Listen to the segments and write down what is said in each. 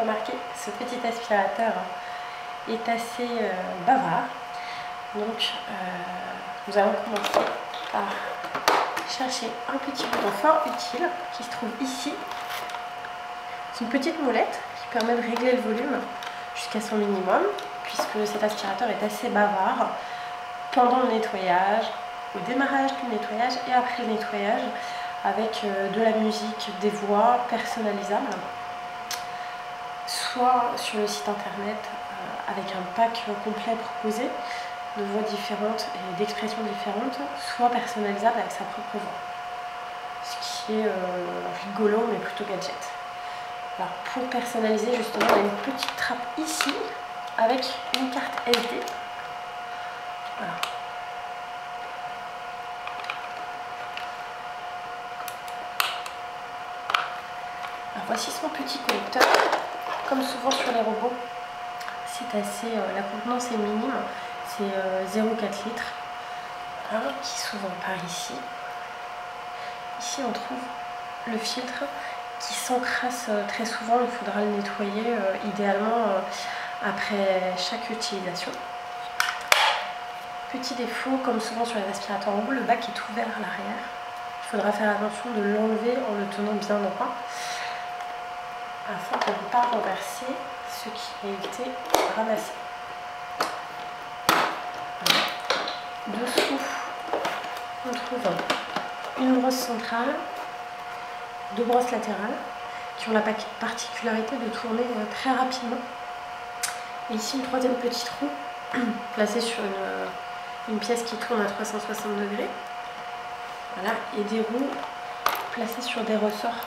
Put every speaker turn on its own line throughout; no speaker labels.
remarqué, ce petit aspirateur est assez bavard. Donc nous allons commencer par chercher un petit bouton fort utile qui se trouve ici. C'est une petite molette qui permet de régler le volume jusqu'à son minimum, puisque cet aspirateur est assez bavard pendant le nettoyage, au démarrage du nettoyage et après le nettoyage, avec de la musique, des voix personnalisables, soit sur le site internet avec un pack complet proposé de voix différentes et d'expressions différentes, soit personnalisable avec sa propre voix, ce qui est rigolo mais plutôt gadget. Alors pour personnaliser justement, on a une petite trappe ici avec une carte SD. Voilà. Alors voici son petit connecteur. Comme souvent sur les robots, c'est assez, la contenance est minime, c'est 0,4 litres, voilà, qui s'ouvre par ici. Ici on trouve le filtre qui s'encrasse très souvent, il faudra le nettoyer idéalement après chaque utilisation. Petit défaut, comme souvent sur les aspirateurs robots, le bac est ouvert à l'arrière. Il faudra faire attention de l'enlever en le tenant bien droit, afin de ne pas renverser ce qui a été ramassé. Voilà. Dessous, on trouve une brosse centrale, deux brosses latérales qui ont la particularité de tourner très rapidement. Et ici, une troisième petite roue placée sur une pièce qui tourne à 360 degrés. Voilà, et des roues placées sur des ressorts,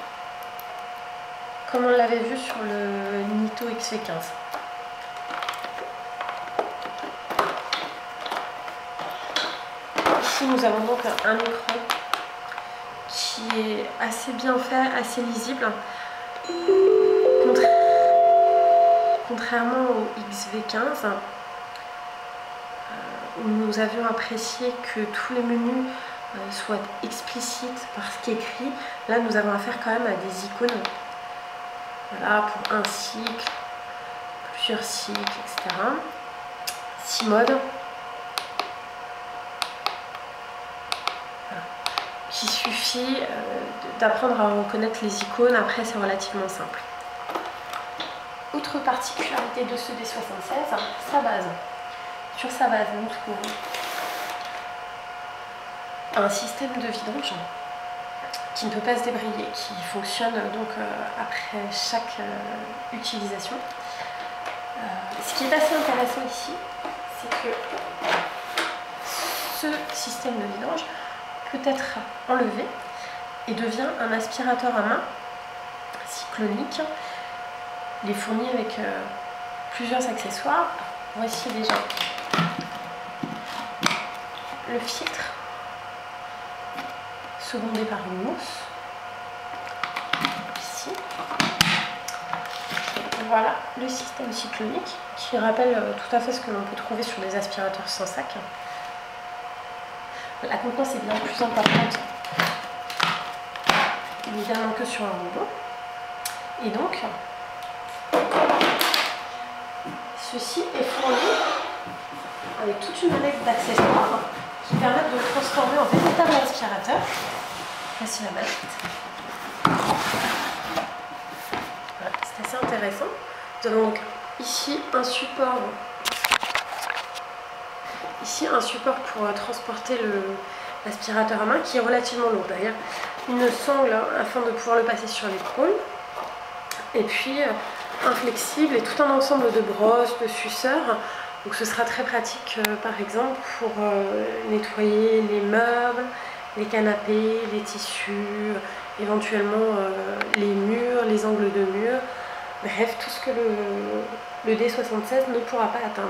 comme on l'avait vu sur le Nito XV15. Ici, nous avons donc un écran qui est assez bien fait, assez lisible. Contrairement au XV15, où nous avions apprécié que tous les menus soient explicites par ce qui est écrit, là nous avons affaire quand même à des icônes. Voilà, pour un cycle, plusieurs cycles, etc. 6 modes. Voilà. Il suffit d'apprendre à reconnaître les icônes, après c'est relativement simple. Autre particularité de ce D76, sa base. Sur sa base, nous trouvons un système de vidange qui ne peut pas se débrayer, qui fonctionne donc après chaque utilisation. Ce qui est assez intéressant ici, c'est que ce système de vidange peut être enlevé et devient un aspirateur à main cyclonique. Il est fourni avec plusieurs accessoires. Voici déjà le filtre, secondé par une mousse. Ici. Voilà le système cyclonique qui rappelle tout à fait ce que l'on peut trouver sur des aspirateurs sans sac. La contenance est bien plus importante évidemment que sur un robot. Et donc, ceci est fourni avec toute une manette d'accessoires qui permettent de le transformer en véritable aspirateur. Voici la manette. Voilà, c'est assez intéressant. Nous avons donc ici un support pour transporter l'aspirateur à main qui est relativement lourd. D'ailleurs, une sangle afin de pouvoir le passer sur l'épaule. Et puis un flexible et tout un ensemble de brosses, de suceurs. Donc ce sera très pratique par exemple pour nettoyer les meubles, les canapés, les tissus, éventuellement les murs, les angles de mur. Bref, tout ce que le D76 ne pourra pas atteindre.